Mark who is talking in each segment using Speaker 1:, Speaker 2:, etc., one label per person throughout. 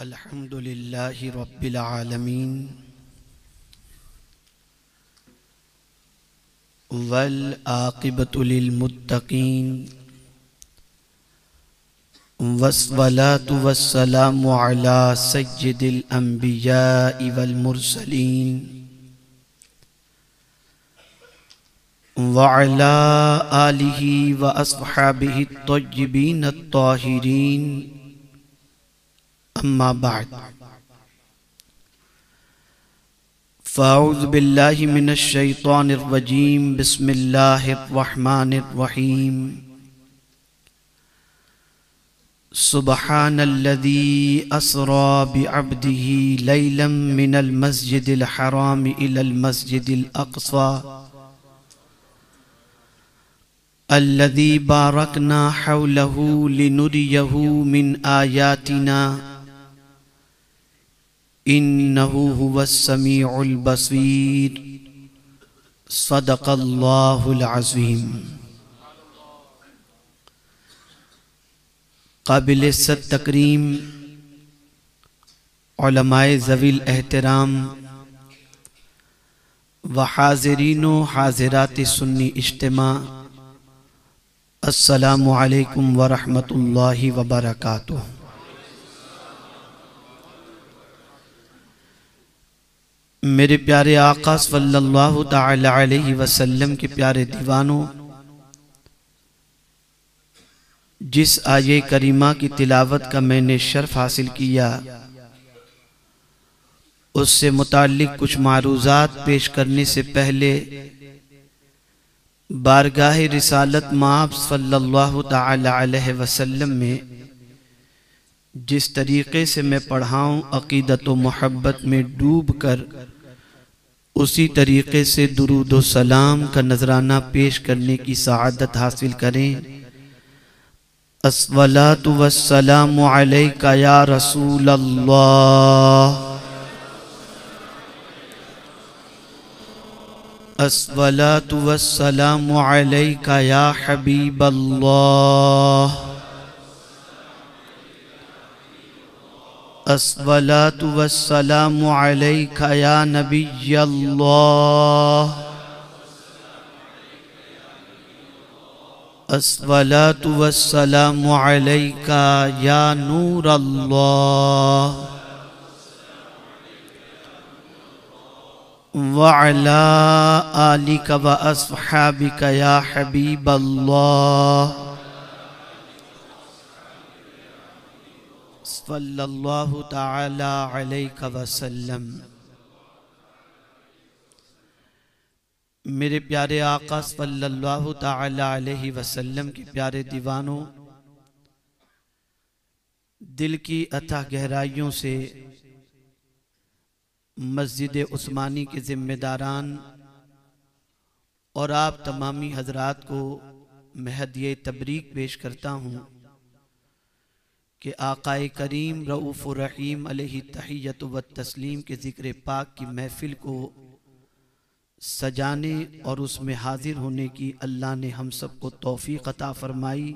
Speaker 1: अल्हम्दुलिल्लाहि रब्बिल आलमीन वल आक़िबतु लिल मुत्तक़ीन वस्सलातु वस्सलामु अला सय्यिदिल अंबियाइ वल मुरसलीन व अला आलिहि व अस्हाबिहि अत्तय्यिबीन अत्ताहिरीन अम्मा बाद फ़अऊज़ु बिल्लाहि मिनश शैतानिर रजीम बिस्मिल्लाहिर रहमानिर रहीम सुब्हानल्लज़ी अस्रा बिअब्दिही लैलन मिनल मस्जिदिल हराम इलल मस्जिदिल अक़सा अल्लज़ी बारकना हौलहू लिनुरियहू मिन आयातिना इन्नहु हुवस समीउल बसीर सदक़ल्लाहुल अज़ीम। काबिल इज़्ज़त तकरीम उलमाए ज़वील एहतराम व हाज़िरीन व हाज़िरात सुन्नी इज्तिमा, अस्सलामु अलैकुम व रहमतुल्लाहि व बरकातुहू। मेरे प्यारे आका सल्लल्लाहु तआला अलैहि वसल्लम के प्यारे दीवानों, जिस आये करीमा की तिलावत का मैंने शर्फ हासिल किया, उससे मुताल्लिक कुछ मारूज़ात पेश करने से पहले बारगाह रिसालत माब सल्लल्लाहु तआला अलैहि वसल्लम में जिस तरीक़े से मैं पढ़ाऊँ, अक़ीदत व मोहब्बत में डूब कर उसी तरीक़े से दुरूद व सलाम का नजराना पेश करने की सआदत हासिल करें। अस्सलातु वस्सलामु अलैका या रसूल अल्लाह, अस्सलातु वस्सलामु अलैका या हबीब अल्लाह, अस्सलातु वस्सलामु अलैका या नबी अल्लाह, अस्सलातु वस्सलामु अलैका या नूर अल्लाह, व अला आलिका व अस्हाबिका या हबीब अल्लाह सल्लल्लाहु तआला अलैहि वसल्लम। मेरे प्यारे आका सल्लल्लाहु तआला अलैहि वसल्लम के प्यारे दीवानों, दिल की अथाह गहराइयों से मस्जिद उस्मानी के ज़िम्मेदारान और आप तमामी हजरात को मैं हदिये तबरीक पेश करता हूँ कि आकाए करीम रऊफ़ रहीम अलैहि तहिय्यतु व तस्लीम के ज़िक्र पाक की महफ़िल को सजाने और उसमें हाजिर होने की अल्लाह ने हम सबको तौफ़ीक़ अता फ़रमाई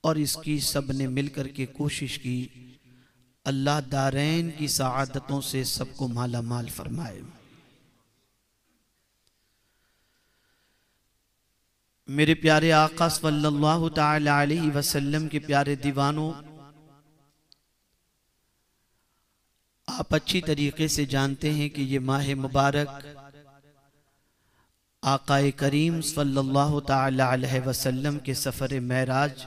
Speaker 1: और इसकी सब ने मिल कर के कोशिश की। अल्लाह दारैन की सआदतों से सबको माला माल फरमाए। मेरे प्यारे आका सल्लल्लाहु तआला अलैहि वसल्लम के प्यारे दीवानों, आप अच्छी तरीके से जानते हैं कि ये माह मुबारक आकाए करीम सल्लल्लाहु तआला अलैहि वसल्लम के सफ़र मेराज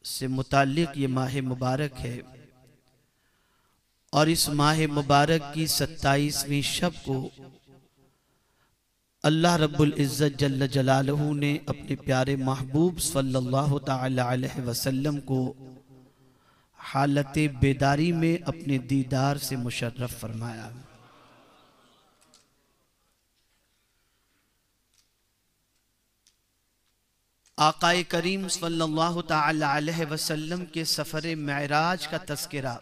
Speaker 1: से मुताल्लिक़ ये माह मुबारक है और इस माह मुबारक की 27वीं शब को अल्लाह रब्बुल इज़्ज़त जल्ल जलालहू ने अपने प्यारे महबूब सल्लल्लाहु तआला अलैहि वसल्लम को हालत बेदारी में अपने दीदार से मुशर्रफ फरमाया। आकाए करीम सल्लल्लाहु तआला अलैहि वसल्लम के सफ़र मेराज का तज़किरा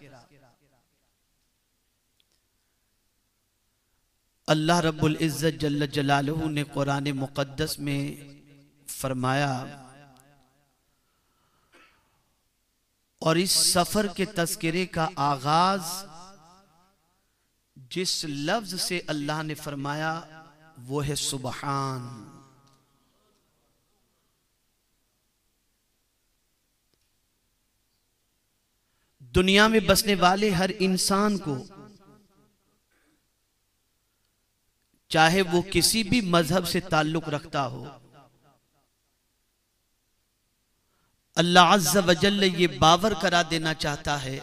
Speaker 1: अल्लाह रब्बुल इज़्ज़त जल्ल जलालहू ने कुरान मुक़द्दस में फरमाया और इस सफर के तज़किरे का आगाज जिस लफ्ज से अल्लाह ने फरमाया वो है सुबहान। दुनिया में बसने वाले हर इंसान को, चाहे वो किसी भी मजहब से ताल्लुक रखता हो, अल्लाह अज़्ज़ा व जल्ल ये बावर करा देना चाहता है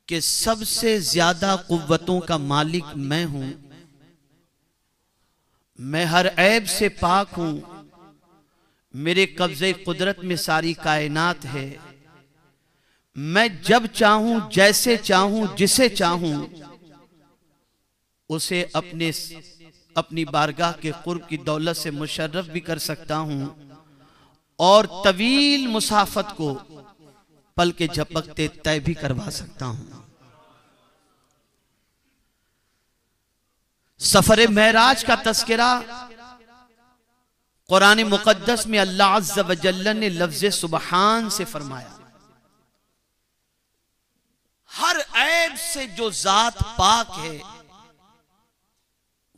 Speaker 1: कि सबसे ज्यादा कुव्वतों का मालिक मैं हूं, मैं हर ऐब से पाक हूं, मेरे कब्जे कुदरत में सारी कायनात है, मैं जब चाहूं जैसे चाहूं जिसे चाहूं उसे अपनी बारगाह के कुर्ब की दौलत से मुशर्रफ भी कर सकता हूं और तवील मुसाफत को पल के झपकते तय भी करवा सकता हूं। सफर मेराज का तज़किरा कुरान मुक़द्दस में अल्लाह अज़्ज़ा व जल्ल ने लफ्ज़ सुबहान से फरमाया। हर ऐब से जो जात पाक है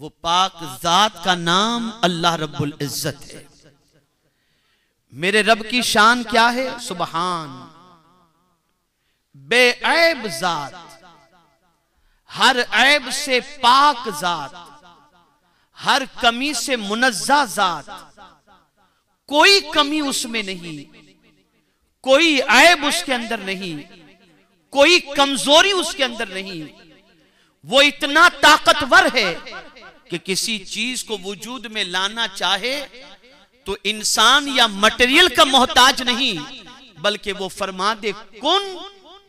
Speaker 1: वो पाक जात का नाम अल्लाह रब्बुल इज्जत है। मेरे रब की शान क्या है? सुबहान, बेऐब जात, हर ऐब से पाक जात, हर कमी से मुनज़्ज़ा जात, कोई कमी उसमें नहीं, कोई ऐब उसके अंदर नहीं, कोई कमजोरी उसके अंदर नहीं। वो इतना ताकतवर है कि किसी चीज को वजूद में लाना चाहे तो इंसान या मटेरियल का मोहताज नहीं, बल्कि वो फरमा दे कुन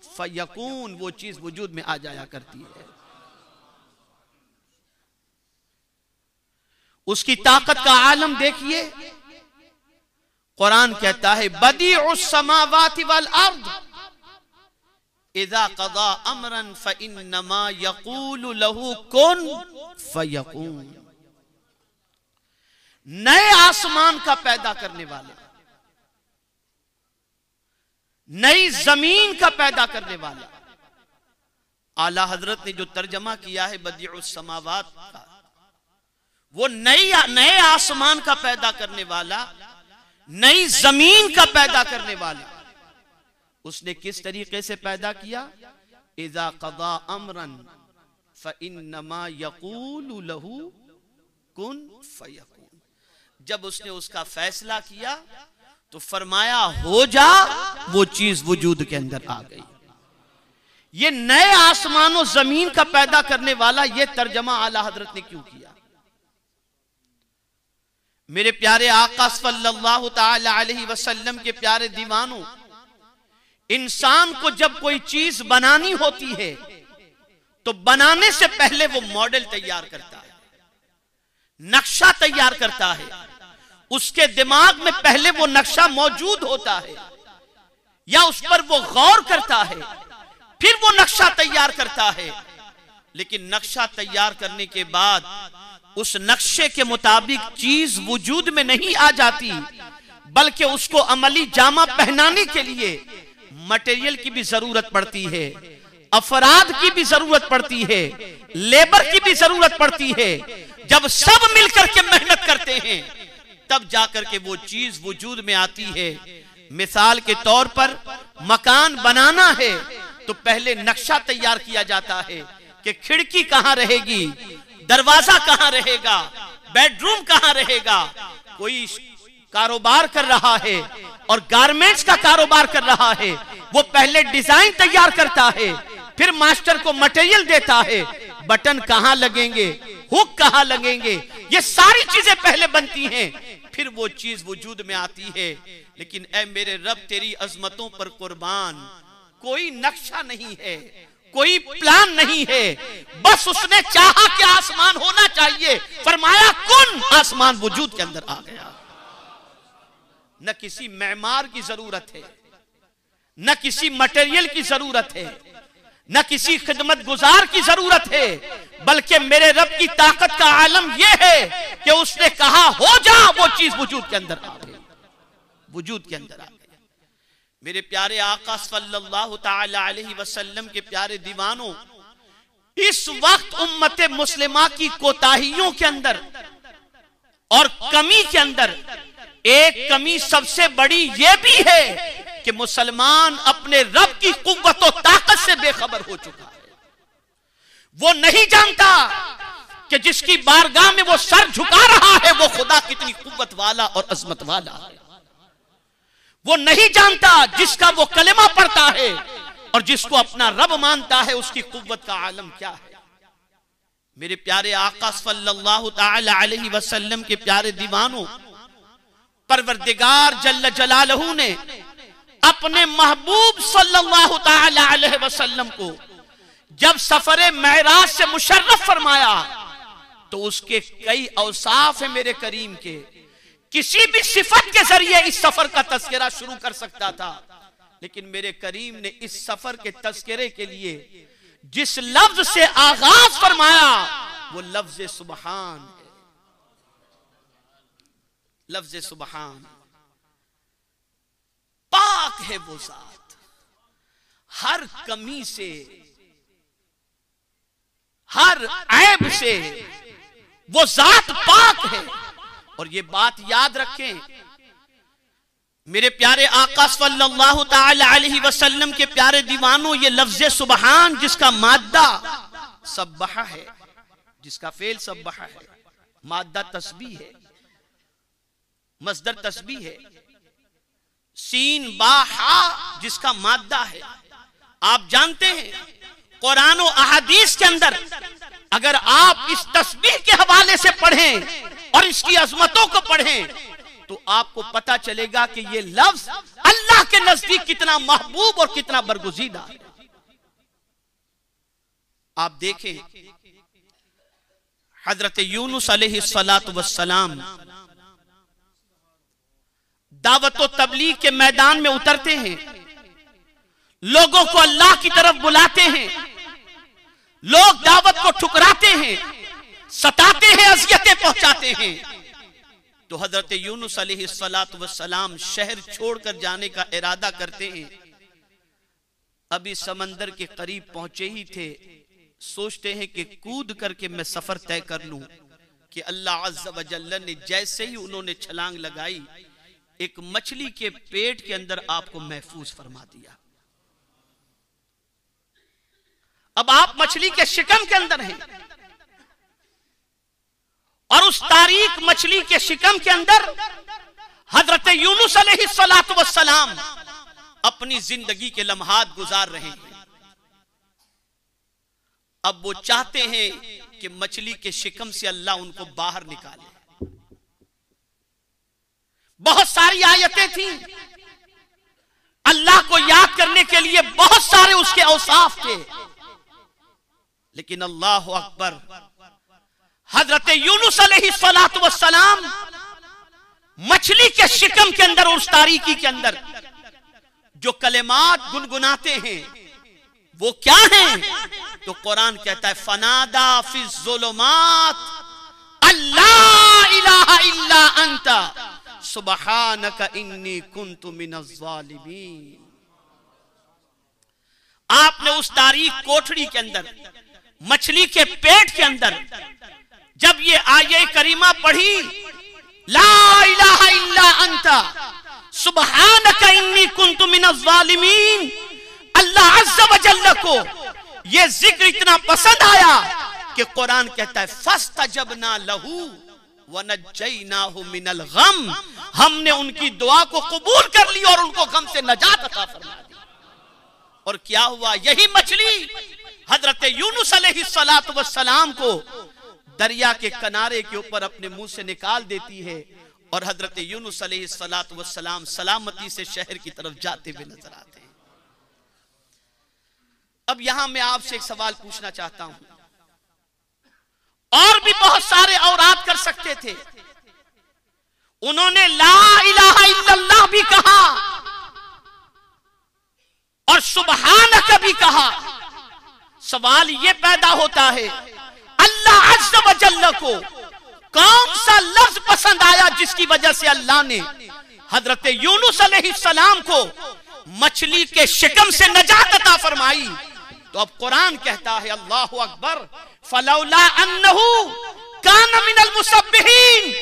Speaker 1: फयकून, वो चीज वजूद में आ जाया करती है। उसकी ताकत का आलम देखिए। कुरान कहता है बदीउस समावाति वल अर्द इज़ा क़ज़ा अमरन फ़इन्नमा यक़ूलु लहू कुन फ़यकून। नए आसमान का पैदा करने वाले, नई जमीन का पैदा करने वाला। आला हजरत ने जो तर्जमा किया है बदीउस समावात का, वो नए आसमान का पैदा करने वाला, नई जमीन का पैदा करने वाला। उसने किस तरीके से पैदा किया? इज़ा क़ज़ा अमरन फ़इन्नमा यक़ूलु लहू कुन फ़यकून। जब उसने उसका फैसला किया तो फरमाया हो जा, वो चीज वजूद के अंदर आ गई। ये नए आसमान और जमीन का पैदा करने वाला, ये तर्जमा आला हजरत ने क्यों किया? मेरे प्यारे आका सल्लल्लाहु ताला अलैहि वसल्लम के प्यारे दीवानों, इंसान को जब कोई चीज बनानी होती है तो बनाने से पहले वो मॉडल तैयार करता है, नक्शा तैयार करता है। उसके दिमाग में पहले वो नक्शा मौजूद होता है या उस पर वो गौर करता है, फिर वो नक्शा तैयार करता है। लेकिन नक्शा तैयार करने के बाद उस नक्शे के मुताबिक चीज वजूद में नहीं आ जाती, बल्कि उसको अमली जामा पहनाने के लिए मटेरियल की भी जरूरत पड़ती है, अफराद की भी जरूरत पड़ती है, लेबर की भी जरूरत पड़ती है। जब सब मिलकर के मेहनत करते हैं तब जाकर के वो चीज वजूद में आती है। मिसाल के तौर पर मकान बनाना है तो पहले नक्शा तैयार किया जाता है कि खिड़की कहां रहेगी, दरवाजा कहां रहेगा, बेडरूम कहां रहेगा। कोई कारोबार कर रहा है और गारमेंट्स का कारोबार कर रहा है, वो पहले डिजाइन तैयार करता है, फिर मास्टर को मटेरियल देता है, बटन कहां लगेंगे, हुक कहां लगेंगे, ये सारी चीजें पहले बनती हैं, फिर वो चीज वजूद में आती है। लेकिन ऐ मेरे रब तेरी अजमतों पर कुर्बान, कोई नक्शा नहीं है, कोई प्लान नहीं है, बस उसने चाहा कि आसमान होना चाहिए, फरमाया कुन, आसमान वजूद के अंदर आ गया। न किसी मेमार की जरूरत है, न किसी मटेरियल की जरूरत है, न किसी खिदमत गुजार की जरूरत है, बल्कि मेरे रब की ताकत का आलम यह है कि उसने कहा हो जा, वो चीज वजूद के अंदर आ गई, वजूद के अंदर आ गई। मेरे प्यारे आका सल्लल्लाहु ताला अलैहि वसल्लम के प्यारे दीवानों, इस वक्त उम्मत मुस्लिमा की कोताहियों के अंदर और कमी के अंदर एक कमी सबसे बड़ी यह भी है कि मुसलमान अपने रब की कुव्वत और ताकत से बेखबर हो चुका है। वो नहीं जानता कि जिसकी बारगाह में वो सर झुका रहा है वो खुदा कितनी कुव्वत वाला और अजमत वाला है। वो नहीं जानता जिसका वो कलेमा पढ़ता है और जिसको अपना रब मानता है उसकी कुव्वत का आलम क्या है। मेरे प्यारे आका सल्लल्लाहु ताला अलैहि वसल्लम के प्यारे दीवानों, परवरदिगार जल्ल जलालहू ने अपने महबूब सल्लल्लाहु ताला अलैहि वसल्लम को जब सफरे मेराज से मुशर्रफ फरमाया तो उसके कई औसाफ है मेरे करीम के। किसी भी सिफत के जरिए इस सफर का तस्करा शुरू कर सकता था, लेकिन मेरे करीम ने इस सफर के तस्करे के लिए जिस लफ्ज से आगाज फरमाया वो लफ्ज सुबहान है। लफ्ज सुबहान, पाक है वो जात हर कमी से, हर ऐब से, वो जात पाक है। और ये बात याद रखें मेरे प्यारे आका सल्लल्लाहु ताला अलैहि वसल्लम के प्यारे दीवानों, ये लफ्ज सुबहान जिसका माद्दा सब्बहा है, जिसका फेल सब्बहा है, माद्दा तस्बीह है, मस्दर तस्बीह है, सीन बा हा जिसका माद्दा है। आप जानते हैं कुरान और अहादीस के अंदर अगर आप इस तस्बीह के हवाले से पढ़ें और इसकी अजमतों को पढ़ें तो आपको पता चलेगा कि ये लफ्ज अल्लाह के नजदीक कितना महबूब और कितना बरगुजीदा है। आप देखें हजरत यूनुस अलैहिस्सलातु वस्सलाम दावत व तबलीग के मैदान में उतरते हैं, लोगों को अल्लाह की तरफ बुलाते हैं, लोग दावत को ठुकराते हैं, सताते हैं, अज़ियतें पहुंचाते हैं। तो हजरत यूनुस अलैहिस्सलातु वस्सलाम शहर छोड़कर जाने का इरादा करते हैं। अभी समंदर के करीब पहुंचे ही थे, सोचते हैं कि कूद करके मैं सफर तय कर लूं कि अल्लाह अज़्ज़ व जल्ल ने जैसे ही उन्होंने छलांग लगाई एक मछली के पेट के अंदर आपको महफूज फरमा दिया। अब आप मछली के शिकम के अंदर हैं और उस तारीक मछली के शिकम के अंदर हजरत यूनुस अलैहिस्सलातु वस्सलाम अपनी जिंदगी के लम्हात गुजार रहे हैं। अब वो चाहते हैं कि मछली के शिकम से अल्लाह उनको बाहर निकाले। बहुत सारी आयतें थी, अल्लाह को याद करने के लिए बहुत सारे उसके औसाफ थे, लेकिन अल्लाह अकबर, हजरत यूनुस अलैहिस्सलातु वस्सलाम मछली के शिकम के अंदर और उस तारीकी के अंदर जो कलेमात गुनगुनाते हैं वो क्या हैं? तो कुरान कहता है फनादा फी ज़ुलुमात अल्ला इलाहा इल्ला अंता सुबहानका इन्नी कुन्तु मिनज़ ज़ालिमीन। आपने उस तारीक कोठरी के अंदर, मछली के पेट के अंदर जब ये आये करीमा पढ़ी, ला इलाहा इल्ला अंता सुबहानका इन्नी कुन्तु मिनज़ ज़ालिमीन, अल्लाह अज़्ज़ व जल्ल को ये जिक्र इतना पसंद आया कि कुरान कहता है फस्तजबना लहू व नज्जयनाहु मिनल गम, हमने उनकी दुआ को कबूल कर ली और उनको गम से नजात अता फरमा दी। और क्या हुआ? यही मछली हजरत यूनुस अलैहिस्सलातु वस्सलाम को दरिया के किनारे के ऊपर अपने मुंह से निकाल देती है और हजरत यूनुस अलैहिस्सलातु वस्सलाम सलामती से शहर की तरफ जाते हुए नजर आते हैं। अब यहां मैं आपसे एक सवाल पूछना चाहता हूं, और भी बहुत सारे औरात कर सकते थे, उन्होंने ला इलाहा इल्लल्लाह भी कहा और सुबहानक भी कहा। सवाल यह पैदा होता है अल्लाह अज़्ज़ व जल्ल को कौन सा लफ्ज पसंद आया जिसकी वजह से अल्लाह ने हजरत यूनुस अलैहिस्सलाम को मछली के शिकम से नजात अता फरमाई। तो अब कुरान कहता है अल्लाहु अकबर, फलौला अन्नहु कान मिनल मुसब्बिहीन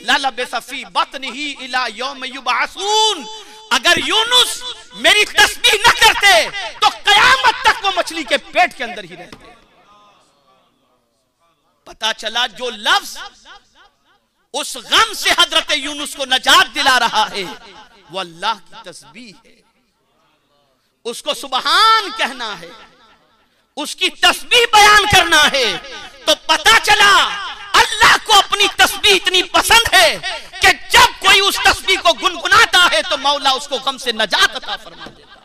Speaker 1: ललबिसा फी बतनिही इला यौम युबअसून। अगर यूनुस मेरी तस्बीह न करते तो कयामत तक वो मछली के पेट के अंदर ही रहते। पता चला जो लफ्ज उस गम से हजरत यूनुस को नजात दिला रहा है वो अल्लाह की तस्बीह है, उसको सुबहान कहना है, उसकी तस्बीह बयान करना है। तो पता चला अल्लाह को अपनी तस्बीह इतनी पसंद है कि जब कोई उस तस्बीह को गुनगुनाता है तो मौला उसको गम से नजात अता फरमा देता,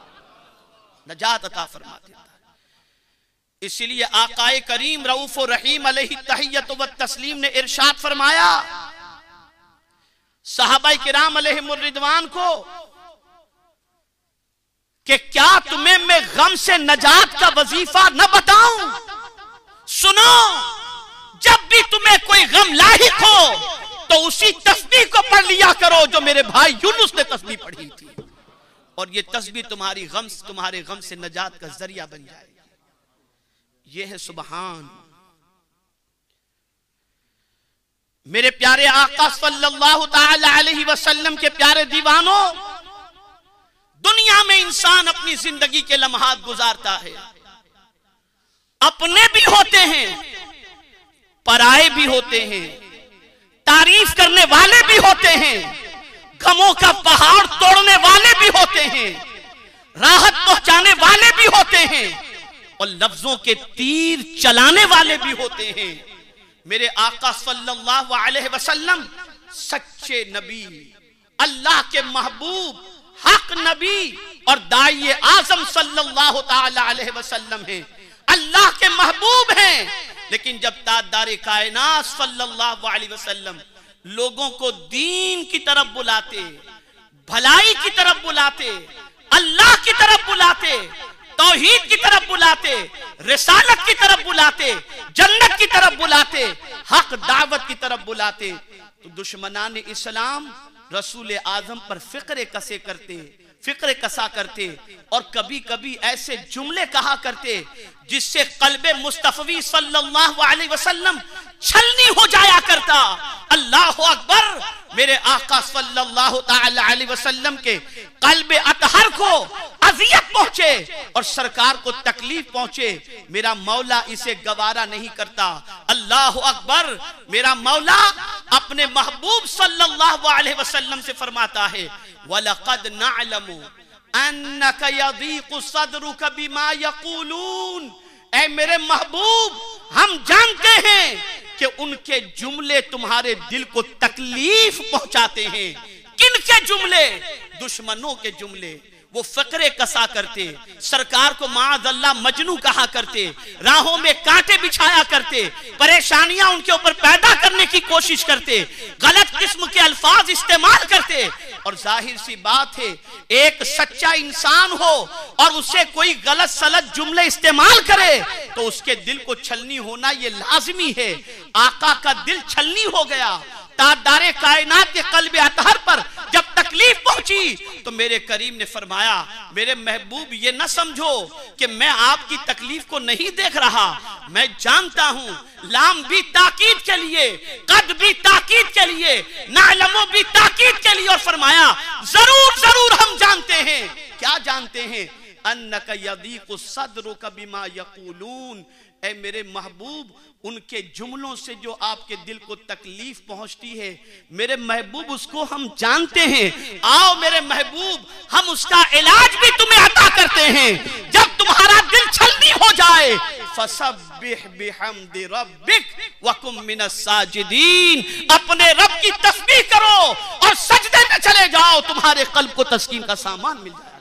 Speaker 1: नजात अता फरमा देता। इसलिए आकाए करीम रऊफ और रहीम अलैहि तहियत व तस्लीम ने इरशाद फरमाया सहाबाए किराम अलैहिमुर रिदवान को कि क्या तुम्हें मैं गम से नजात का वजीफा न बताऊं? सुनो, जब भी तुम्हें कोई गम लाहिक हो तो उसी तस्बीह को पढ़ लिया करो जो मेरे भाई यूनुस ने तस्बीह पढ़ी थी, और ये तस्बीह तुम्हारे गम से नजात का जरिया बन जाएगी। ये है सुबहान। मेरे प्यारे आका सल्लल्लाहु ताला अलैहि वसल्लम के प्यारे दीवानों, दुनिया में इंसान अपनी जिंदगी के लम्हात गुजारता है, अपने भी होते हैं, पराए भी होते हैं, तारीफ करने वाले भी होते हैं, गमों का पहाड़ तोड़ने वाले भी होते हैं, राहत पहुंचाने वाले भी होते हैं, और लफ्जों के तीर चलाने वाले भी होते हैं। मेरे आका सल्लल्लाहु अलैहि वसल्लम सच्चे नबी, अल्लाह के महबूब, हक नबी और दाई आजम सल्लल्लाहु ताला अलैहि वसल्लम हैं, अल्लाह के महबूब हैं। लेकिन जब ताजदारे कायनात सल्लल्लाहु अलैहि वसल्लम लोगों को दीन की तरफ बुलाते, भलाई की तरफ बुलाते, अल्लाह की तरफ बुलाते, तौहीद की तरफ बुलाते, रिसालत की तरफ बुलाते, जन्नत की तरफ बुलाते, हक दावत की तरफ बुलाते, तो दुश्मनान इस्लाम रसूल आजम पर फिक्र कसा करते और कभी कभी ऐसे जुमले कहा करते जिससे कल्बे मुस्तफवी सल्लल्लाहु अलैहि वसल्लम छलनी हो जाया करता। अल्लाह अकबर। मेरे आका सल्लल्लाहु ताला अलैहि वसल्लम के कल्बे अतहर को अजियत पहुंचे और सरकार को तकलीफ पहुंचे, मेरा मौला इसे गवारा नहीं करता। अल्लाह अकबर। मेरा मौला अपने महबूब सल्लल्लाहु अलैहि वसल्लम से फरमाता है, वलक़द नअलमु अन्नका यदीक़ु सदरुका बिमा यक़ूलून। ऐ मेरे महबूब, हम जानते हैं कि उनके जुमले तुम्हारे दिल को तकलीफ पहुंचाते हैं। किनके जुमले? दुश्मनों के जुमले। वो फकरे कसा करते, सरकार को माअज़ल्लाह मजनू कहा करते, राहों में कांटे बिछाया करते, परेशानियां उनके ऊपर पैदा करने की कोशिश करते, गलत किस्म के अल्फाज इस्तेमाल करते। और जाहिर सी बात है, एक सच्चा इंसान हो और उसे कोई गलत सलत जुमले इस्तेमाल करे तो उसके दिल को छलनी होना ये लाजमी है। आका का दिल छलनी हो गया। ताजदारे कायनात के कल्बे अतहर पर जब तकलीफ पहुंची तो मेरे करीम ने फरमाया, मेरे महबूब ये न समझो कि मैं आपकी तकलीफ को नहीं देख रहा, मैं जानता हूं। लाम भी ताकीद के लिए, कद भी ताकीद के लिए, नालमो भी ताकीद के लिए। और फरमाया, जरूर जरूर हम जानते हैं। क्या जानते हैं? अन्नका यदीक़ु सदरुका बिमा यक़ूलून। ऐ मेरे महबूब, उनके जुमलों से जो आपके दिल को तकलीफ पहुंचती है, मेरे महबूब उसको हम जानते हैं। आओ मेरे महबूब, हम उसका इलाज भी तुम्हें अता करते हैं। जब तुम्हारा दिल छलनी हो जाए, फसब्बिह बिहम्दि रब्बिक वकुम मिनस साजिदीन। अपने रब की तस्बीह करो और सजदे में चले जाओ, तुम्हारे कल्ब को तस्कीन का सामान मिल जाएगा।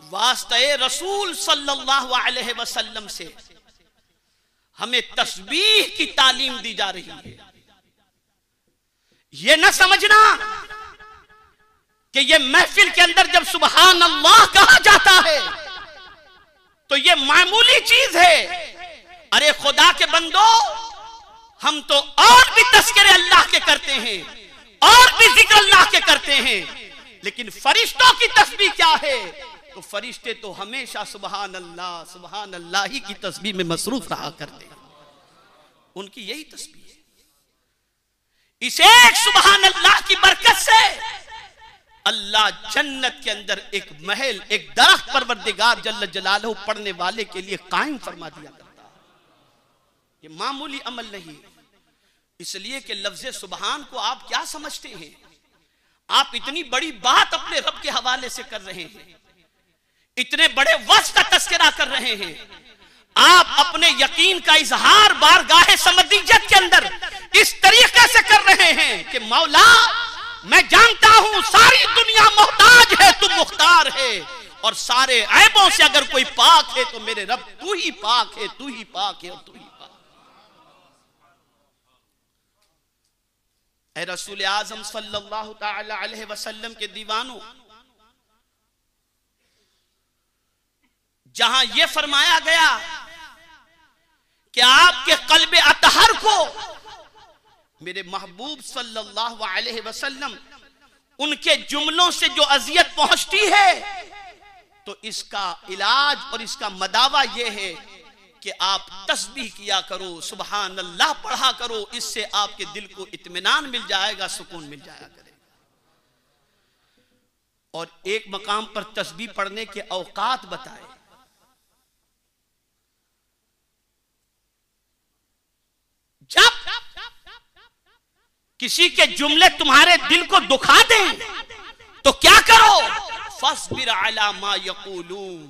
Speaker 1: वास्ते रसूल सल्लल्लाहु अलैहि वसल्लम से हमें तस्बीह की तालीम दी जा रही है। ये न समझना कि ये महफिल के अंदर जब सुबहान अल्लाह कहा जाता है तो ये मामूली चीज है। अरे खुदा के बंदो, हम तो और भी तस्करे अल्लाह के करते हैं और भी जिक्र अल्लाह के करते हैं। लेकिन फरिश्तों की तस्बीह क्या है? तो फरिश्ते तो हमेशा सुभान अल्लाह ही की तस्बीह में मसरूफ रहा करते हैं। उनकी यही तस्बीह है। इस एक सुभान अल्लाह की बरकत से अल्लाह जन्नत के अंदर एक महल, एक दरख्त परवरदिगार जल्ल जलालहू पढ़ने वाले के लिए कायम फरमा दिया करता है। ये मामूली अमल नहीं, इसलिए कि लफ्ज़ सुभान को आप क्या समझते हैं? आप इतनी बड़ी बात अपने रब के हवाले से कर रहे हैं, इतने बड़े वस्फ का तस्करा कर रहे हैं। आप अपने यकीन का इजहार बारगाह समदीयत के अंदर इस तरीके से कर रहे हैं कि मौला मैं जानता हूं सारी दुनिया मोहताज है, तू मुख्तार है, और सारे ऐबों से अगर कोई पाक है तो मेरे रब तू ही पाक है, तू ही पाक है और तू ही पाक। ऐ रसूल आजम सल्लल्लाहु तआला अलैहि वसल्लम के दीवानों, जहां यह फरमाया गया कि आपके कल्बे अतहर को मेरे महबूब सल्लल्लाहु अलैहि वसल्लम उनके जुमलों से जो अजियत पहुंचती है, तो इसका इलाज और इसका मदावा यह है कि आप तस्बीह किया करो, सुभान अल्लाह पढ़ा करो। इससे आपके दिल को इत्मीनान मिल जाएगा, सुकून मिल जाया करेगा। और एक मकाम पर तस्बीह पढ़ने के औकात बताए। जब किसी के जुमले तुम्हारे दिल को दुखा दें तो क्या करो? फस्बिर अला मा यक़ूलून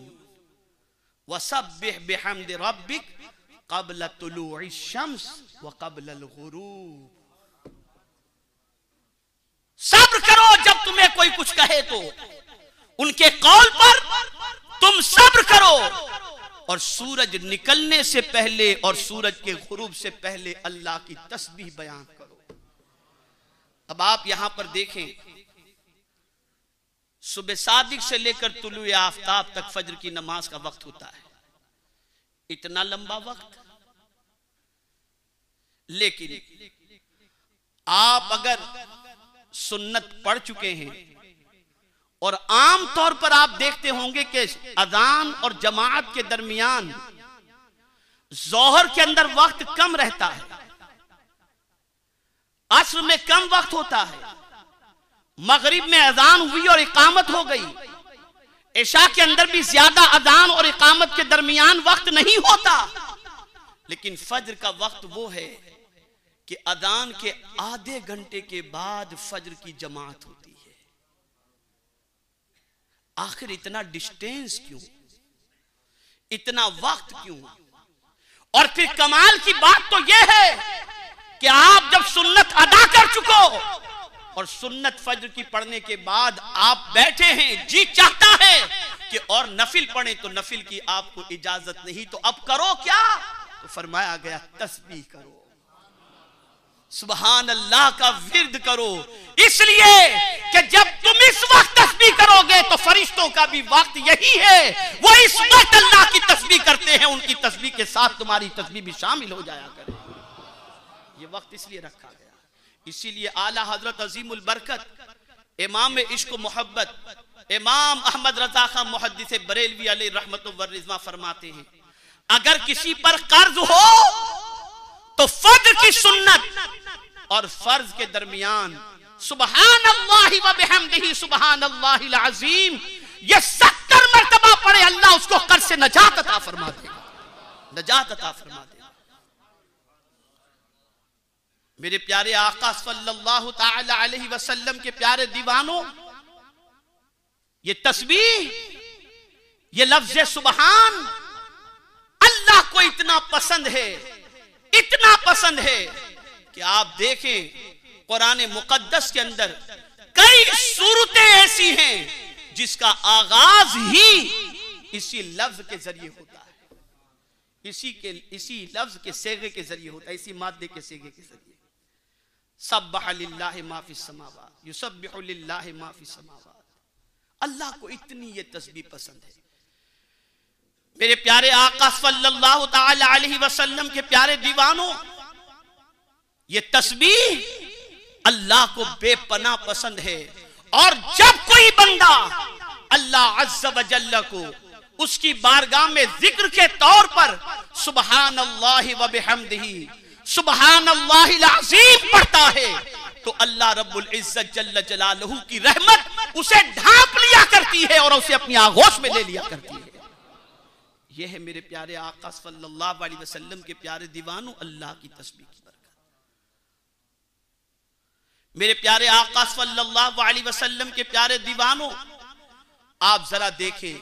Speaker 1: वसब्बिह बिहम्दि रब्बिक क़ब्ल तुलूइ शम्स व क़ब्ल अल-ग़ुरूब। सब्र करो जब तुम्हें कोई कुछ कहे तो उनके कौल पर तुम सब्र करो, और सूरज निकलने से पहले और सूरज के गुरूब से पहले अल्लाह की तस्बीह बयान करो। अब आप यहां पर देखें, सुबह सादिक से लेकर तुलुए आफताब तक फजर की नमाज का वक्त होता है, इतना लंबा वक्त। लेकिन आप अगर सुन्नत पढ़ चुके हैं और आम तौर पर आप देखते होंगे कि अजान और जमात के दरमियान जोहर के अंदर वक्त कम रहता है, असर में कम वक्त होता है, मगरिब में अजान हुई और इकामत हो गई, इशा के अंदर भी ज्यादा अजान और इकामत के दरमियान वक्त नहीं होता। लेकिन फजर का वक्त वो है कि अजान के आधे घंटे के बाद फजर की जमात होती है। आखिर इतना डिस्टेंस क्यों, इतना वक्त क्यों? और फिर कमाल की बात तो यह है कि आप जब सुन्नत अदा कर चुको और सुन्नत फजर की पढ़ने के बाद आप बैठे हैं, जी चाहता है कि और नफिल पढ़ें, तो नफिल की आपको इजाजत नहीं, तो अब करो क्या? तो फरमाया गया तस्बीह करो, सुभान अल्लाह का विर्द करो। इसलिए कि जब तुम इस वक्त तस्बीह करोगे तो फरिश्तों का भी वक्त यही है, वो इस वक्त अल्लाह की तस्बीह करते हैं, उनकी तस्बीह के साथ तुम्हारी तस्बीह भी शामिल हो जाया करे। ये वक्त इसलिए रखा गया। इसीलिए आला हजरत अजीमुल बरकत इमाम इश्क मोहब्बत इमाम अहमद रजा खां मुहद्दिस बरेलवी अलैहि रहमतुल्लाह व रिज़वा फरमाते हैं, अगर किसी पर कर्ज हो तो फज्र की सुन्नत और फर्ज के दरमियान सुबहान अल्लाहि व बिहम्दिही सुबहान अल्लाहिल अज़ीम ये 70 मरतबा पढ़े, अल्लाह उसको कर्ज से नजात अता फरमा देगा, नजात अता फरमा देगा। मेरे प्यारे आका सल्लल्लाहु ताला अलैहि वसल्लम के प्यारे दीवानों, ये तस्बीह, ये लफ्ज़ सुबहान अल्लाह को इतना पसंद है, इतना पसंद है कि आप देखें कुरान मुकद्दस के अंदर कई सूरतें ऐसी हैं जिसका आगाज ही इसी लफ्ज के जरिए होता है, इसी लफ्ज के सेगे के जरिए होता है, इसी मादे के सेगे के जरिए। सब्बह लिल्लाहि मा फिस समावात युसब्बिहु लिल्लाहि मा फिस समावात। अल्लाह को इतनी ये तस्बीह पसंद है। मेरे प्यारे आका सल्लल्लाहु ताला अलैहि वसल्लम के प्यारे दीवानों, ये तस्बीह अल्लाह को बेपनाह पसंद है और जब कोई बंदा अल्लाह अज़्ज़ व जल्ल को उसकी बारगाह में जिक्र के तौर पर सुबहानल्लाहि व बिहम्दिही सुबहानल्लाहिल अज़ीम पढ़ता है तो अल्लाह रब्बुल इज्जत जल्ल जलालहू की रहमत उसे ढांप लिया करती है और उसे अपनी आगोश में ले लिया करती है। यह है मेरे प्यारे आका सल्लल्लाहु अलैहि वसल्लम के प्यारे दीवानों अल्लाह की तस्बीह की बरकत। मेरे प्यारे आका सल्लल्लाहु अलैहि वसल्लम के प्यारे दीवानों, आप जरा देखें,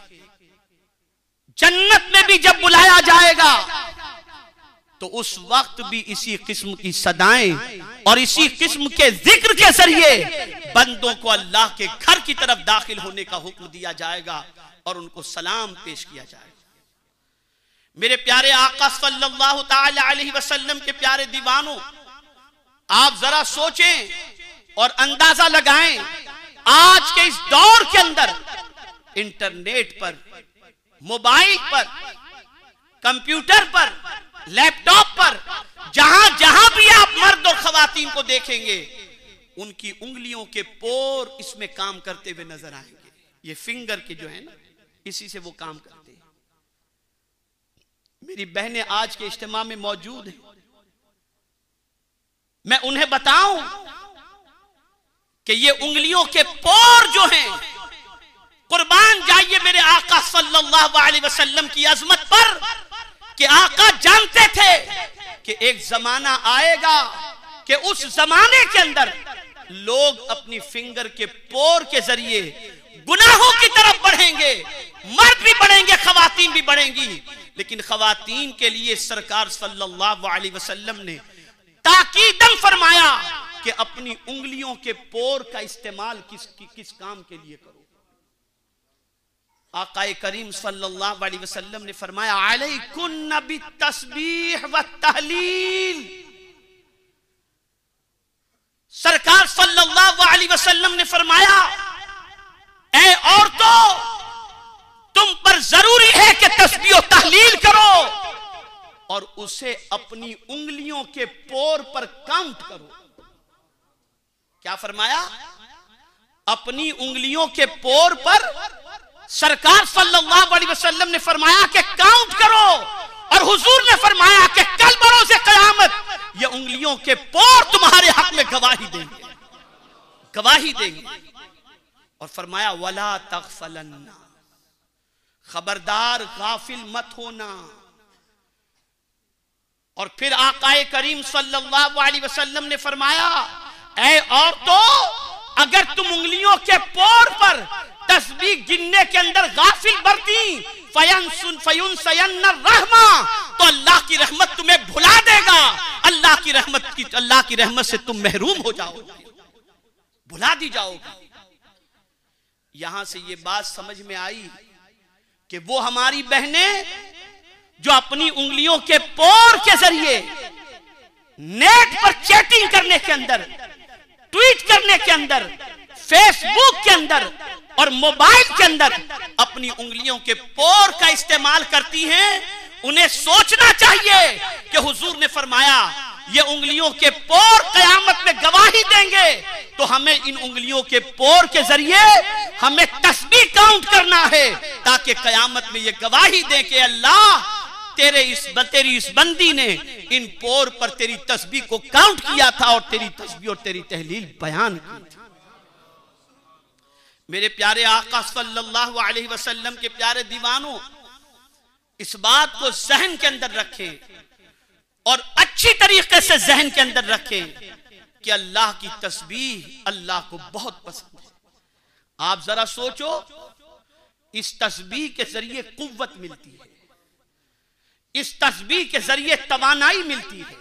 Speaker 1: जन्नत में भी जब बुलाया जाएगा तो उस वक्त भी इसी किस्म की सदाएं और इसी किस्म के जिक्र के जरिए बंदों को अल्लाह के घर की तरफ दाखिल होने का हुक्म दिया जाएगा और उनको सलाम पेश किया जाएगा। मेरे प्यारे आका सल्लल्लाहु ताला अलैहि वसल्लम के प्यारे दीवानों, आप जरा सोचें और अंदाजा लगाएं, आज के इस दौर के अंदर इंटरनेट पर, मोबाइल पर, कंप्यूटर पर, लैपटॉप पर, जहां जहां भी आप मर्द और खवातीन को देखेंगे उनकी उंगलियों के पोर इसमें काम करते हुए नजर आएंगे। ये फिंगर के जो है ना, इसी से वो काम करते हैं। मेरी बहनें आज के इज्तिमा में मौजूद हैं, मैं उन्हें बताऊं कि ये उंगलियों के पोर जो हैं, कुर्बान जाइए मेरे आका सल्लल्लाहु अलैहि वसल्लम की अजमत पर कि आका जानते थे कि एक जमाना आएगा कि उस जमाने के अंदर लोग अपनी फिंगर के पोर के जरिए गुनाहों की तरफ बढ़ेंगे। मर्द भी बढ़ेंगे, खवातीन भी बढ़ेंगी, लेकिन खवातीन के लिए सरकार सल्लल्लाहु अलैहि वसल्लम ने ताकीदन फरमाया कि अपनी उंगलियों के पोर का इस्तेमाल किस काम के लिए करो। आकाए करीम सल्लल्लाहु अलैहि वसल्लम ने फरमाया, अलैकुन्न बित्तस्बीह व तहलील। सरकार सल्लल्लाहु अलैहि वसल्लम ने फरमाया, ऐ औरतों, तुम पर जरूरी है कि तस्बीह और तहलील करो और उसे अपनी उंगलियों के पोर पर काउंट करो। क्या फरमाया? अपनी उंगलियों के पोर पर सरकार सल्लल्लाहु अलैहि वसल्लम ने फरमाया कि काउंट करो, और हुजूर ने फरमाया कि कल बरोज़े क़यामत ये उंगलियों के पोर तुम्हारे हक में गवाही देंगे, गवाही देंगे। और फरमाया वला तग़फलन्ना, खबरदार गाफिल मत होना। और फिर आकाए करीम सल्लल्लाहु अलैहि वसल्लम ने फरमाया, ऐ औरतों, अगर तुम उंगलियों के पोर पर तस्बीह गिनने के अंदर गाफिल बरती, फयुनसयन्न रहमा, तो अल्लाह की रहमत तुम्हें भुला देगा। अल्लाह की रहमत से तुम महरूम हो जाओगे, भुला दी जाओगे। यहां से ये बात समझ में आई कि वो हमारी बहनें जो अपनी उंगलियों के पोर के जरिए नेट पर चैटिंग करने के अंदर, ट्वीट करने के अंदर, फेसबुक के अंदर और मोबाइल के अंदर अपनी उंगलियों के पोर का इस्तेमाल करती हैं, उन्हें सोचना चाहिए कि हुजूर ने फरमाया ये उंगलियों के पोर क़यामत में गवाही देंगे, तो हमें इन उंगलियों के पोर के जरिए हमें तस्बीह काउंट करना है, ताकि क़यामत में ये गवाही दे कि अल्लाह तेरी इस बंदी ने इन पोर पर तेरी तस्बीह को काउंट किया था और तेरी तस्बीह और तेरी तहलील बयान की थी। मेरे प्यारे आका सल्लल्लाहु अलैहि वसल्लम के प्यारे दीवानों, इस बात को जहन के अंदर रखें और अच्छी तरीके से जहन के अंदर रखें कि अल्लाह की तस्बीह अल्लाह को बहुत पसंद है। आप जरा सोचो, इस तस्बीह के जरिए कुव्वत मिलती है, इस तस्बीह के जरिए तवानाई मिलती है,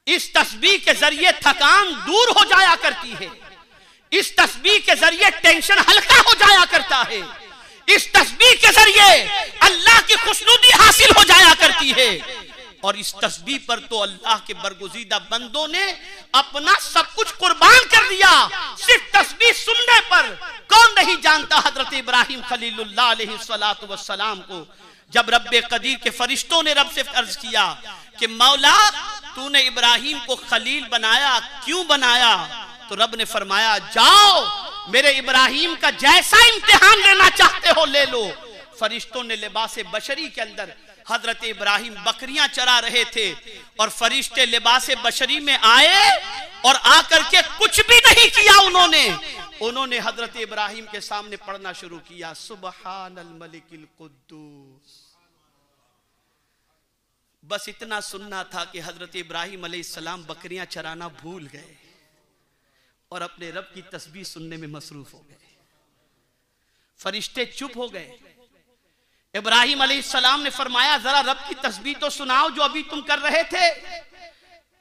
Speaker 1: इस तस्बीह के जरिए थकान दूर हो जाया करती है, इस तस्बीह के जरिए टेंशन हल्का हो जाया करता है, इस तस्बीह के जरिए अल्लाह की खुशनुदी हासिल हो जाया करती है। और इस तस्बीह पर तो अल्लाह के बरगुज़ीदा बंदों ने अपना सब कुछ कुर्बान कर दिया सिर्फ तस्बीह सुनने पर। कौन नहीं जानता हजरत इब्राहिम खलीलुल्लाह अलैहि सलातु वस्सलाम को, जब रब्बे कदीर के फरिश्तों ने रब से अर्ज किया कि मौला तूने इब्राहिम को खलील बनाया, क्यों बनाया? तो रब ने फरमाया जाओ मेरे इब्राहिम का जैसा इम्तिहान लेना चाहते हो ले लो। फरिश्तों ने लिबास बशरी के अंदर, हजरत इब्राहिम बकरियां चरा रहे थे और फरिश्ते लिबास बशरी में आए और आकर के कुछ भी नहीं किया उन्होंने हजरत इब्राहिम के सामने पढ़ना शुरू किया, सुबहानल मलिकिल कुद्दूस। बस इतना सुनना था कि हजरत इब्राहिम अलैहिस्सलाम बकरियां चराना भूल गए और अपने रब की तस्बीह सुनने में मसरूफ हो गए। फरिश्ते चुप हो गए। इब्राहिम अलैहिस्सलाम ने फरमाया, जरा रब की तस्बीह तो सुनाओ जो अभी तुम कर रहे थे।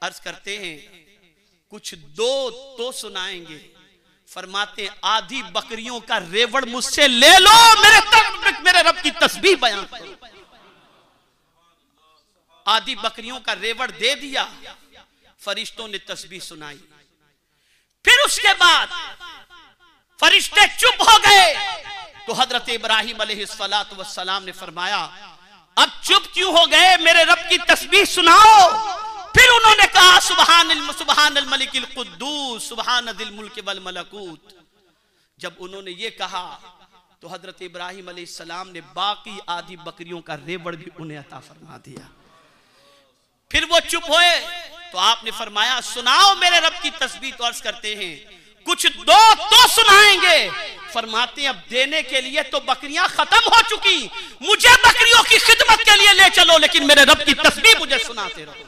Speaker 1: अर्ज करते हैं, कुछ दो तो सुनाएंगे। फरमाते, आधी बकरियों का रेवड़ मुझसे ले लो, मेरे रब की तस्बीह बयान करो। आधी बकरियों का रेवड़ दे दिया, फरिश्तों ने तस्बीह सुनाई। फिर उसके बाद फरिश्ते चुप हो गए तो हजरत इब्राहिम अलैहिस्सलातु वस्सलाम ने फरमाया, अब चुप क्यों हो गए, मेरे रब की तस्बीह सुनाओ। फिर उन्होंने कहा, सुबहानल मलिकिल कुद्दूस सुबहानदिल मुल्क वल मलकूत। जब उन्होंने ये कहा तो हजरत इब्राहिम अलैहिस्सलाम ने बाकी आधी बकरियों का रेवड़ भी उन्हें अता फरमा दिया। फिर वो चुप हुए तो आपने फरमाया, सुनाओ मेरे रब की तस्बीह। तो अर्ज करते हैं, कुछ दो तो सुनाएंगे। फरमाते हैं, अब देने के लिए तो बकरियां खत्म हो चुकी, मुझे बकरियों की खिदमत के लिए ले चलो, लेकिन मेरे रब की तस्बीह मुझे सुनाते रहो।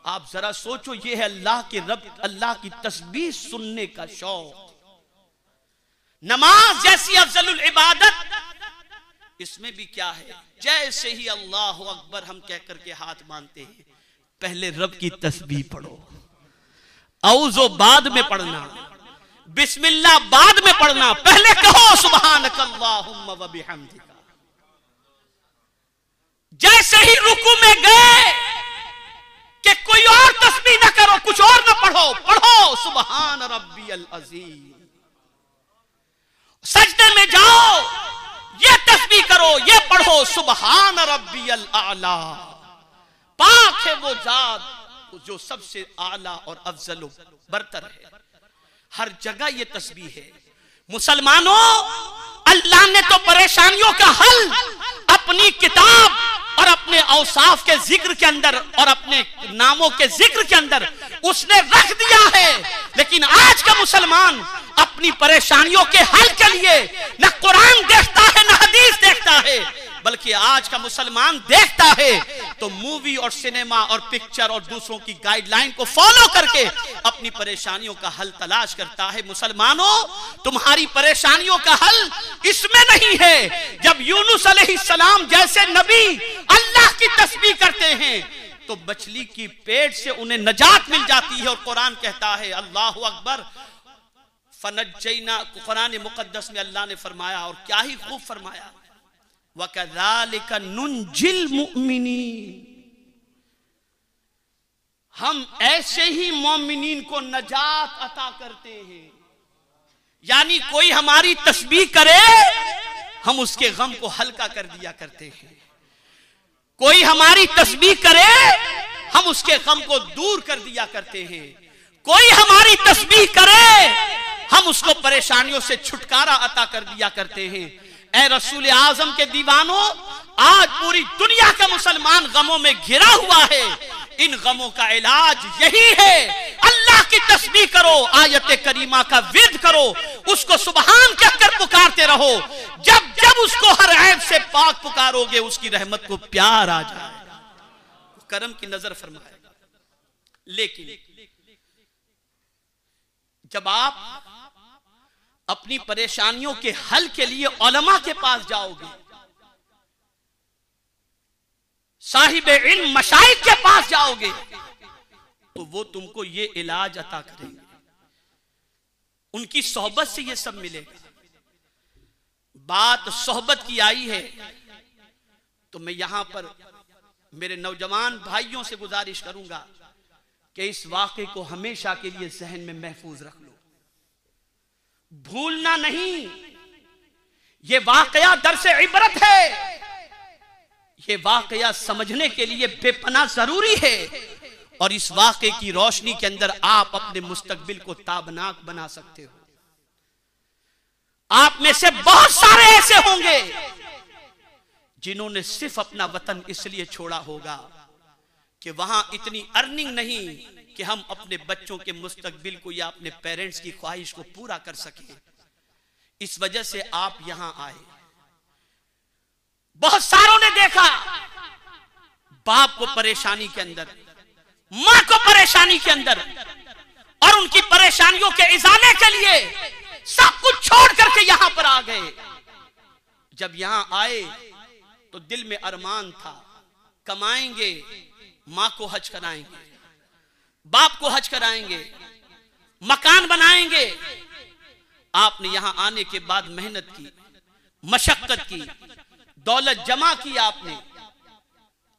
Speaker 1: आप जरा सोचो, ये है अल्लाह की तस्बीह सुनने का शौक। नमाज जैसी अफजलुल इबादत, इसमें भी क्या है, जैसे ही अल्लाह अकबर हम कह करके हाथ बांधते हैं, पहले रब की तस्बीह पढ़ो। औज़ो बाद में पढ़ना, बिस्मिल्लाह बाद में पढ़ना, पहले कहो सुब्हानकल्लाहुम्मा व बिहम्दिका। जैसे ही रुकू में गए कि कोई और तस्बीह ना करो, कुछ और ना पढ़ो सुब्हान रब्बियल अज़ीम। सजदे में जाओ, ये तस्बीह करो, ये पढ़ो सुब्हान रब्बियल आला। पाक है वो जात जो सबसे आला और अफजल बरतर है। हर जगह ये तस्बीह है। मुसलमानों, अल्लाह ने तो परेशानियों का हल अपनी किताब और अपने औसाफ के जिक्र के अंदर और अपने नामों के जिक्र के अंदर उसने रख दिया है। लेकिन आज का मुसलमान अपनी परेशानियों के हल के लिए न कुरान देखता है न हदीस देखता है, बल्कि आज का मुसलमान देखता है तो मूवी और सिनेमा और पिक्चर और दूसरों की गाइडलाइन को फॉलो करके अपनी परेशानियों का हल तलाश करता है। मुसलमानों, तुम्हारी परेशानियों का हल इसमें नहीं है। जब यूनुस अलैहिस्सलाम जैसे नबी अल्लाह की तस्बीह करते हैं तो मछली की पेट से उन्हें नजात मिल जाती है। और कुरान कहता है, अल्लाहु अकबर, फनज्जैना, कुरान मुकद्दस में अल्लाह ने फरमाया, और क्या ही खूब फरमाया, वकज़ालिका नुंजिल मुमिनीन, हम ऐसे ही मोमिनीन को नजात अता करते हैं। यानी कोई हमारी तस्बीह करे, हम उसके गम को हल्का कर दिया करते हैं। कोई हमारी तस्बीह करे, हम उसके गम को दूर कर दिया करते हैं। कोई हमारी तस्बीह करे, हम उसको परेशानियों से छुटकारा अता कर दिया करते हैं। ऐ रसूल आजम के दीवानों, आज पूरी दुनिया का मुसलमान गमों में घिरा हुआ है। इन गमों का इलाज यही है, अल्लाह की तस्बीह करो, आयत करीमा का विर्द करो, उसको सुबहान कहकर पुकारते रहो। जब जब उसको हर ऐब से पाक पुकारोगे, उसकी रहमत को प्यार आ जाएगा, करम की नजर फरमाएगा। लेकिन जब आप अपनी परेशानियों के हल के लिए उलमा के पास जाओगे, साहिब इल्म मशाइख के पास जाओगे, तो वो तुमको ये इलाज अता करेंगे। उनकी सोहबत से ये सब मिलेगा। बात सोहबत की आई है तो मैं यहां पर मेरे नौजवान भाइयों से गुजारिश करूंगा कि इस वाक़े को हमेशा के लिए जहन में महफूज रख लो, भूलना नहीं। ये वाक़या दर्स इबरत है, ये वाक़या समझने के लिए बेपनाह जरूरी है। और इस वाक़े की रोशनी के अंदर आप अपने मुस्तकबिल को ताबनाक बना सकते हो। आप में से बहुत सारे ऐसे होंगे जिन्होंने सिर्फ अपना वतन इसलिए छोड़ा होगा कि वहां इतनी अर्निंग नहीं कि हम अपने बच्चों के मुस्तकबिल को या अपने पेरेंट्स की ख्वाहिश को पूरा कर सके। इस वजह से आप यहां आए। बहुत सारों ने देखा बाप को परेशानी के अंदर, मां को परेशानी के अंदर, और उनकी परेशानियों के इजाले के लिए सब कुछ छोड़ करके यहां पर आ गए। जब यहां आए तो दिल में अरमान था, कमाएंगे, मां को हज कराएंगे, बाप को हज कराएंगे, मकान बनाएंगे। आपने यहां आने के बाद मेहनत की, मशक्कत की, दौलत जमा की आपने।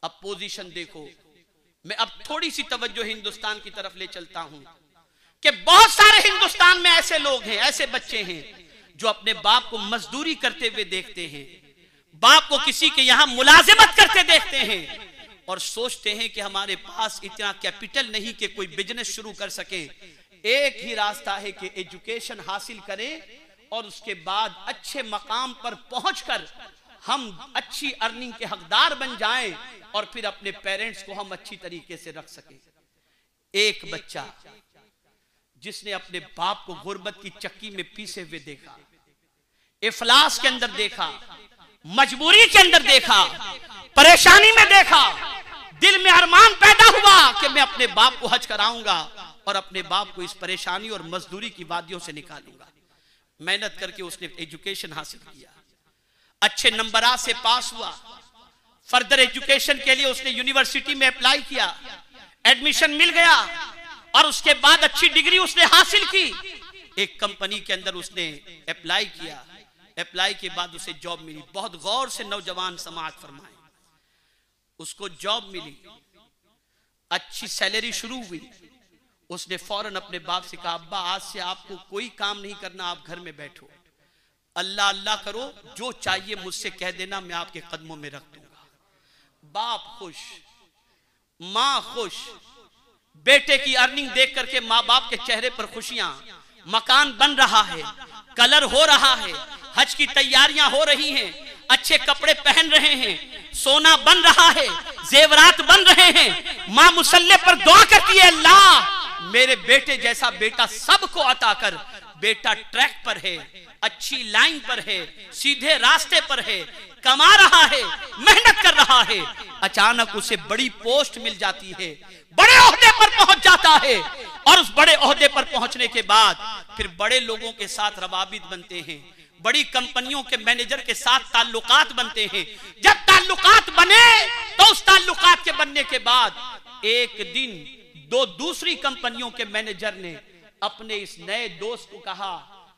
Speaker 1: अब पोजीशन देखो। मैं अब थोड़ी सी तवज्जो हिंदुस्तान की तरफ ले चलता हूं कि बहुत सारे हिंदुस्तान में ऐसे लोग हैं, ऐसे बच्चे हैं जो अपने बाप को मजदूरी करते हुए देखते हैं, बाप को किसी के यहां मुलाजिमत करते देखते हैं और सोचते हैं कि हमारे पास इतना कैपिटल नहीं कि कोई बिजनेस शुरू कर सके। एक ही रास्ता है कि एजुकेशन हासिल करें और उसके बाद अच्छे मकाम पर पहुंचकर हम अच्छी अर्निंग के हकदार बन जाएं और फिर अपने पेरेंट्स को हम अच्छी तरीके से रख सकें। एक बच्चा जिसने अपने बाप को गुर्बत की चक्की में पीसे हुए देखा, इफलास के अंदर देखा, मजबूरी के अंदर देखा, परेशानी में देखा, दिल में अरमान पैदा हुआ कि मैं अपने बाप को हज कराऊंगा और अपने बाप को इस परेशानी और मजदूरी की वादियों से निकालूंगा। मेहनत करके उसने एजुकेशन हासिल किया, अच्छे नंबरात से पास हुआ, फर्दर एजुकेशन के लिए उसने यूनिवर्सिटी में अप्लाई किया, एडमिशन मिल गया और उसके बाद अच्छी डिग्री उसने हासिल की। एक कंपनी के अंदर उसने अप्लाई किया, अप्लाई के बाद उसे जॉब मिली। बहुत गौर से नौजवान समाअत फरमाए, उसको जॉब मिली, अच्छी सैलरी शुरू हुई। उसने फौरन अपने बाप से कहा, अब्बा आज से आपको कोई काम नहीं करना, आप घर में बैठो, अल्लाह अल्लाह करो, जो चाहिए मुझसे कह देना, मैं आपके कदमों में रख दूंगा। बाप खुश, मां खुश, बेटे की अर्निंग देख करके माँ बाप के चेहरे पर खुशियां, मकान बन रहा है, कलर हो रहा है, हज की तैयारियां हो रही हैं, अच्छे कपड़े पहन रहे हैं, सोना बन रहा है, जेवरात बन रहे हैं। मां मुसल्ले पर दुआ करती है, अल्लाह मेरे बेटे जैसा बेटा सबको अता कर। बेटा ट्रैक पर है, अच्छी लाइन पर है, सीधे रास्ते पर है, कमा रहा है, मेहनत कर रहा है। अचानक उसे बड़ी पोस्ट मिल जाती है, बड़े ओहदे पर पहुंच जाता है और उस बड़े ओहदे पर पहुंचने के बाद फिर बड़े लोगों के साथ रवाबित बनते हैं, बड़ी कंपनियों के मैनेजर के साथ ताल्लुकात बनते हैं। जब ताल्लुकात बने तो उस ताल्लुकात के बनने के बाद एक दिन दो दूसरी कंपनियों के मैनेजर ने अपने इस नए दोस्त को कहा,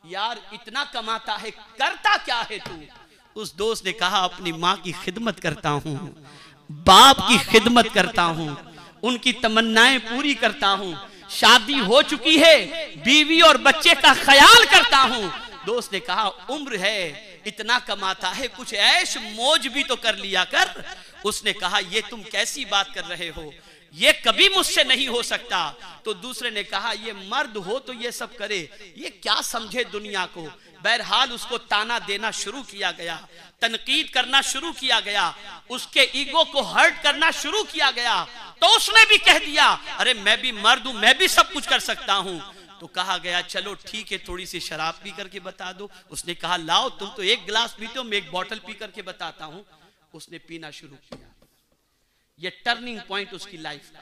Speaker 1: यार इतना कमाता है, करता क्या है तू? उस दोस्त ने कहा, अपनी माँ की खिदमत करता हूँ, बाप की खिदमत करता हूँ, उनकी तमन्नाएं पूरी करता हूँ, शादी हो चुकी है, बीवी और बच्चे का ख्याल करता हूँ। दोस्त ने कहा, उम्र है, इतना कमाता है, कुछ ऐश मौज भी तो कर लिया कर। उसने कहा, ये तुम कैसी बात कर रहे हो, ये कभी मुझसे नहीं हो सकता। तो दूसरे ने कहा, ये मर्द हो तो ये सब करे, ये क्या समझे दुनिया को। बहरहाल उसको ताना देना शुरू किया गया, तनकीद करना शुरू किया गया, उसके ईगो को हर्ट करना शुरू किया गया। तो उसने भी कह दिया, अरे मैं भी मर्द हूं, मैं भी सब कुछ कर सकता हूं। तो कहा गया, चलो ठीक है, थोड़ी सी शराब पी करके बता दो। उसने कहा, लाओ, तुम तो एक गिलास पीते हो, मैं एक बोतल पी करके बताता हूं। उसने पीना शुरू किया। ये टर्निंग पॉइंट उसकी लाइफ का।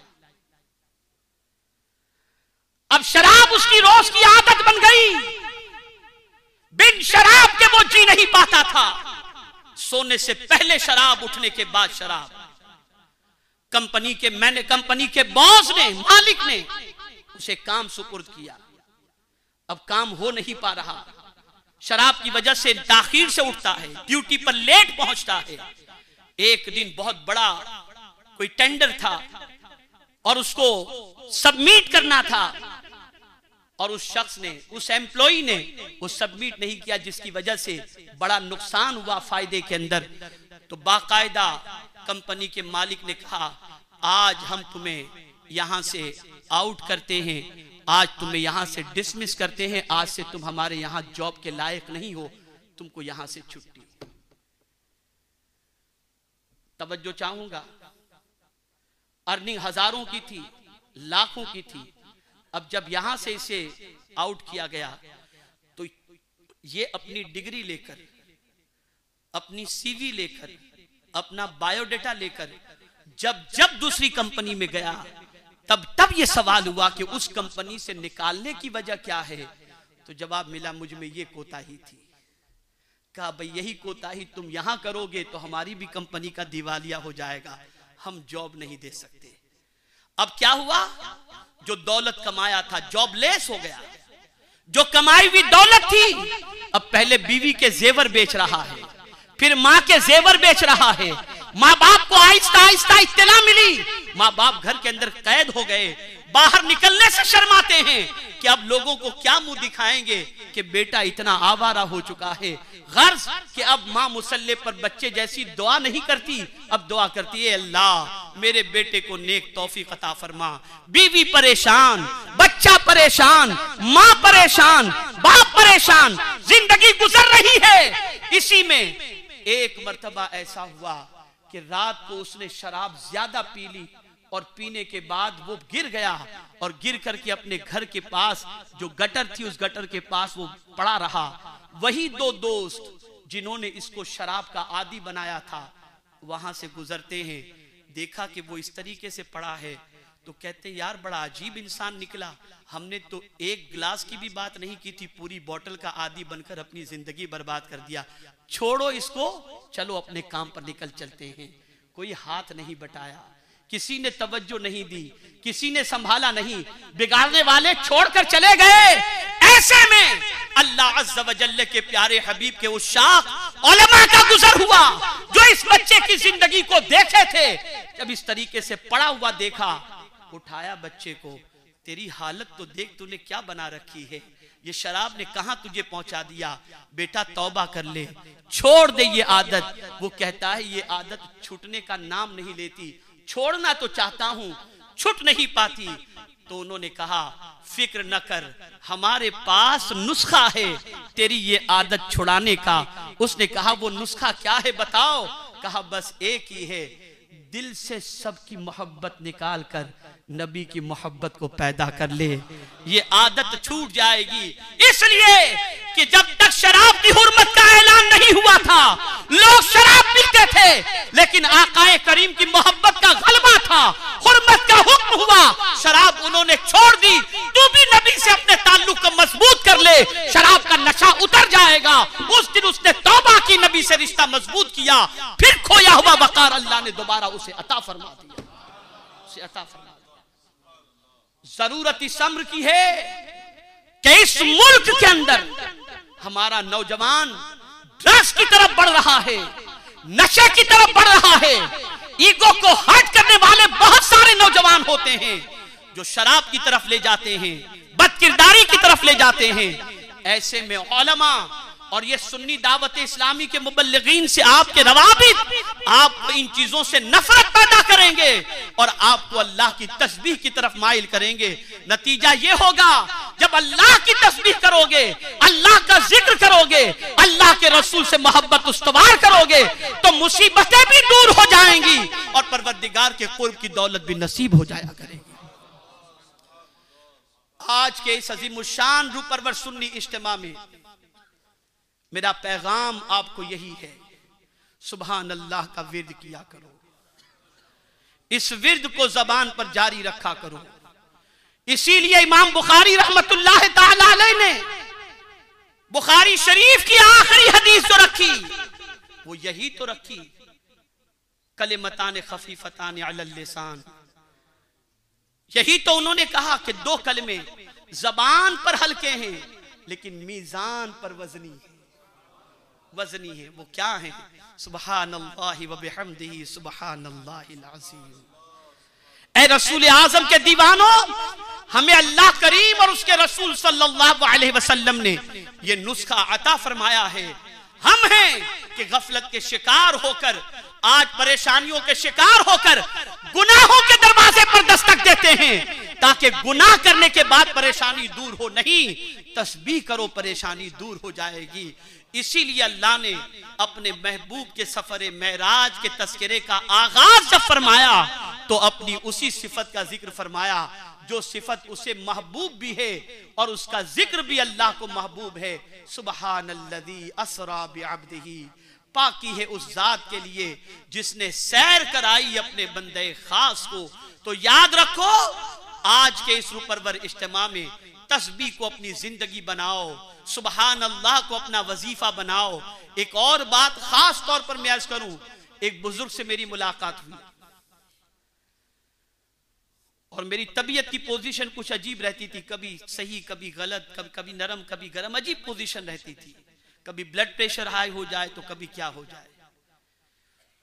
Speaker 1: अब शराब उसकी रोज की आदत बन गई, बिन शराब के वो जी नहीं पाता था। सोने से पहले शराब, उठने के बाद शराब। कंपनी के बॉस ने, मालिक ने उसे काम सुपुर्द किया। अब काम हो नहीं पा रहा, शराब की वजह से ताखीर से उठता है, ड्यूटी पर लेट पहुंचता है। एक दिन बहुत बड़ा कोई टेंडर था और उसको सबमिट करना था और उस शख्स ने, उस एम्प्लॉई ने वो सबमिट नहीं किया, जिसकी वजह से बड़ा नुकसान हुआ फायदे के अंदर। तो बाकायदा कंपनी के मालिक ने कहा, आज हम तुम्हें यहां से आउट करते हैं, आज तुम्हें यहां से डिसमिस करते हैं, आज से तुम हमारे यहां जॉब के लायक नहीं हो, तुमको यहां से छुट्टी। तवज्जो चाहूंगा, अर्निंग हजारों की थी, लाखों की थी। अब जब यहां से इसे आउट किया गया तो ये अपनी डिग्री लेकर, अपनी सीवी लेकर, अपना बायोडेटा लेकर जब दूसरी कंपनी में गया तब ये सवाल हुआ कि उस कंपनी से निकालने की वजह क्या है। तो जवाब मिला, मुझ में ये कोताही थी। कहा भाई यही कोताही तुम यहां करोगे तो हमारी भी कंपनी का दिवालिया हो जाएगा, हम जॉब नहीं दे सकते। अब क्या हुआ, जो दौलत कमाया था जॉबलेस हो गया। जो कमाई हुई दौलत थी अब पहले बीवी के जेवर बेच रहा है, फिर मां के जेवर बेच रहा है। माँ बाप को आहिस्ता आहिस्ता इत्तला मिली, माँ बाप घर के अंदर कैद हो गए, बाहर निकलने से शर्माते हैं कि अब लोगों को क्या मुंह दिखाएंगे कि बेटा इतना आवारा हो चुका है। गर्ज कि अब माँ मुसल्ले पर बच्चे जैसी दुआ नहीं करती, अब दुआ करती है अल्लाह मेरे बेटे को नेक तौफीक अता फरमा। बीवी परेशान, बच्चा परेशान, माँ परेशान, बाप परेशान, जिंदगी गुजर रही है। इसी में एक मर्तबा ऐसा हुआ कि रात को उसने शराब ज्यादा पी ली और पीने के बाद वो गिर गया और गिर करके अपने घर के पास जो गटर थी उस गटर के पास वो पड़ा रहा। वही दो दोस्त जिन्होंने इसको शराब का आदी बनाया था वहां से गुजरते हैं, देखा कि वो इस तरीके से पड़ा है तो कहते यार बड़ा अजीब इंसान निकला, हमने तो एक गिलास की भी बात नहीं की थी, पूरी बोतल का आदी बनकर अपनी जिंदगी बर्बाद कर दिया। छोड़ो इसको, चलो अपने काम पर निकल चलते हैं। कोई हाथ नहीं बटाया, किसी ने तवज्जो नहीं दी, किसी ने संभाला नहीं, बिगाड़ने वाले छोड़कर चले गए। ऐसे में अल्लाह अज़्ज़ व जल्ल के प्यारे हबीब के उस शाख उलमा का गुजर हुआ जो इस बच्चे की जिंदगी को देखे थे। जब इस तरीके से पड़ा हुआ देखा, उठाया बच्चे को, तेरी हालत तो देख, तूने क्या बना रखी है, ये शराब ने कहां तुझे पहुंचा दिया, बेटा तौबा कर ले, छोड़ दे ये आदत। वो कहता है ये आदत छूटने का नाम नहीं लेती, छोड़ना तो चाहता हूं, छूट नहीं पाती। तो उन्होंने कहा फिक्र न कर, हमारे पास नुस्खा है तेरी ये आदत छुड़ाने का। उसने कहा वो नुस्खा क्या है बताओ। कहा बस एक ही है, दिल से सबकी मोहब्बत निकाल कर नबी की मोहब्बत को पैदा कर ले, ये आदत छूट जाएगी। इसलिए कि जब तक शराब की हुर्मत का ऐलान नहीं हुआ था लोग शराब पीते थे, लेकिन आकाए करीम की मोहब्बत का गलबा था, हुर्मत का हुक्म हुआ, शराब उन्होंने छोड़ दी। तू भी नबी से अपने ताल्लुक को मजबूत कर ले, शराब का नशा उतर जाएगा। उस दिन उसने तौबा की, नबी से रिश्ता मजबूत किया, फिर खोया हुआ वकार अल्लाह ने दोबारा उसे अता फरमा दिया, उसे अता फरमा दिया। जरूरत इस अम्र की है कि इस मुल्क के अंदर हमारा नौजवान ड्रग्स की तरफ बढ़ रहा है, नशे की तरफ बढ़ रहा है। ईगो को हर्ट करने वाले बहुत सारे नौजवान होते हैं जो शराब की तरफ ले जाते हैं, बदकिरदारी की तरफ ले जाते हैं। ऐसे में उलमा और ये सुन्नी दावत इस्लामी के मुबल्लिगीन से आपके रवाबित आपको इन चीजों से नफरत पैदा करेंगे और आपको अल्लाह की तस्बीह की तरफ माइल करेंगे। नतीजा ये होगा जब अल्लाह की तस्बीह करोगे, अल्लाह का जिक्र करोगे, अल्लाह के रसूल से मोहब्बत उस्तवार करोगे तो मुसीबतें भी दूर हो जाएंगी और परवरदिगार के कुर्ब की दौलत भी नसीब हो जाया करेगी। आज के इस अजीमुशान रूपरवर सुन्नी इज्तिमा में मेरा पैगाम आपको यही है, सुभान अल्लाह का विर्द किया करो, इस विर्द को जबान पर जारी रखा करो। इसीलिए इमाम बुखारी रहमतुल्लाह ताला अलैह ने बुखारी शरीफ की आखिरी हदीस जो रखी वो यही तो रखी, कलिमतान खफीफतान अलल लिसान। यही तो उन्होंने कहा कि दो कलमे जबान पर हल्के हैं लेकिन मीजान पर वजनी है, वजनी है। वो क्या है? सुब्हानल्लाहि व बिहम्दिही सुब्हानल्लाहिल अज़ीम। ऐ रसूल आज़म के दीवानों, हमें अल्लाह करीम और उसके रसूल सल्लल्लाहु अलैहि वसल्लम ने ये नुस्खा अता फरमाया है। हम हैं कि गफलत के शिकार होकर, आज परेशानियों के शिकार होकर गुनाहों के दरवाजे पर दस्तक देते हैं ताकि गुनाह करने के बाद परेशानी दूर हो। नहीं, तस्बीह करो, परेशानी दूर हो जाएगी। इसीलिए अल्लाह ने अपने महबूब के सफर मेराज के तस्करे का आगाज जब फरमाया तो अपनी उसी सिफत का जिक्र फरमाया जो सिफत उसे महबूब भी है और उसका जिक्र भी अल्लाह को महबूब है। सुबहानल्लज़ी अस्रा बिअब्दिही, पाकी है उस जात के लिए जिसने सैर कराई अपने बंदे खास को। तो याद रखो, आज के इस रूपरवर इज्तिमा में तस्बीह को अपनी जिंदगी बनाओ, सुबहान अल्लाह को अपना वजीफा बनाओ। एक और बात खास तौर पर मैं अर्ज करूं, एक बुजुर्ग से मेरी मुलाकात हुई और मेरी तबीयत की पोजीशन कुछ अजीब रहती थी, कभी सही कभी गलत, कभी नरम कभी गर्म, अजीब पोजीशन रहती थी। कभी ब्लड प्रेशर हाई हो जाए तो कभी क्या हो जाए।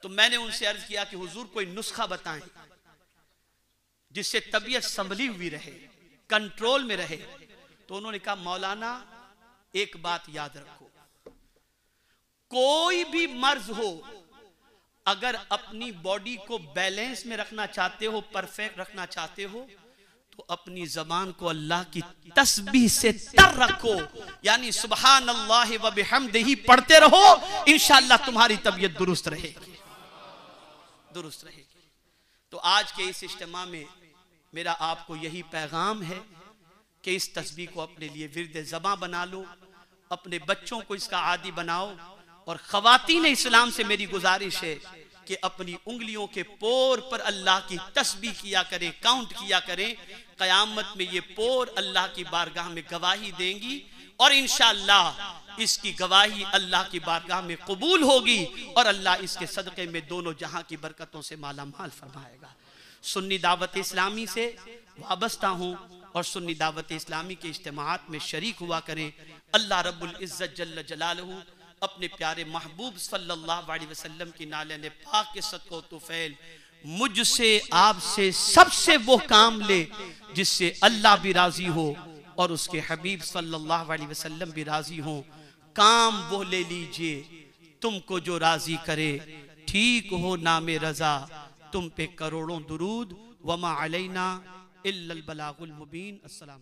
Speaker 1: तो मैंने उनसे अर्ज किया कि हुजूर कोई नुस्खा बताएं जिससे तबीयत संभली हुई रहे, कंट्रोल में रहे। तो उन्होंने कहा मौलाना एक बात याद रखो, कोई भी मर्ज हो अगर अपनी बॉडी को बैलेंस में रखना चाहते हो, परफेक्ट रखना चाहते हो, तो अपनी जबान को अल्लाह की तस्बीह से तर रखो, यानी सुबहान अल्लाह व बिहम्दिही पढ़ते रहो, इंशाअल्लाह तुम्हारी तबीयत दुरुस्त रहेगी, दुरुस्त रहेगी। तो आज के इस इज्तिमा में मेरा आपको यही पैगाम है कि इस तस्बीह को अपने लिए विर्द ज़बां बना लो, अपने बच्चों को इसका आदी बनाओ। और ख़वातीन इस्लाम से मेरी गुजारिश है कि अपनी उंगलियों के पोर पर अल्लाह की तस्बीह किया करें, काउंट किया करें। क़यामत में ये पोर अल्लाह की बारगाह में गवाही देंगी और इंशाअल्लाह इसकी गवाही अल्लाह की बारगाह में कबूल होगी और अल्लाह इसके सदक़े में दोनों जहां की बरकतों से माला माल फरमाएगा। सुन्नी दावत इस्लामी से वाबस्ता हूँ और सुन्नी दावत इस्लामी के इज्तिमाआत में शरीक हुआ करें। अल्लाह रब्बुल इज़्ज़त जल्ल जलालहू अपने प्यारे महबूब सल्लल्लाहु अलैहि वसल्लम की नाले पाक के सदक़ो तुफ़ैल मुझसे आपसे सबसे वो काम ले जिससे अल्लाह भी राजी हो और उसके हबीब सल्लल्लाहु अलैहि वसल्लम भी राजी हो। काम वो ले लीजिए तुमको जो राजी करे, ठीक हो नामे रजा, तुम पे करोड़ों दुरूद, वमा अलैना इल्लल बलागुल मुबीन। अस्सलाम।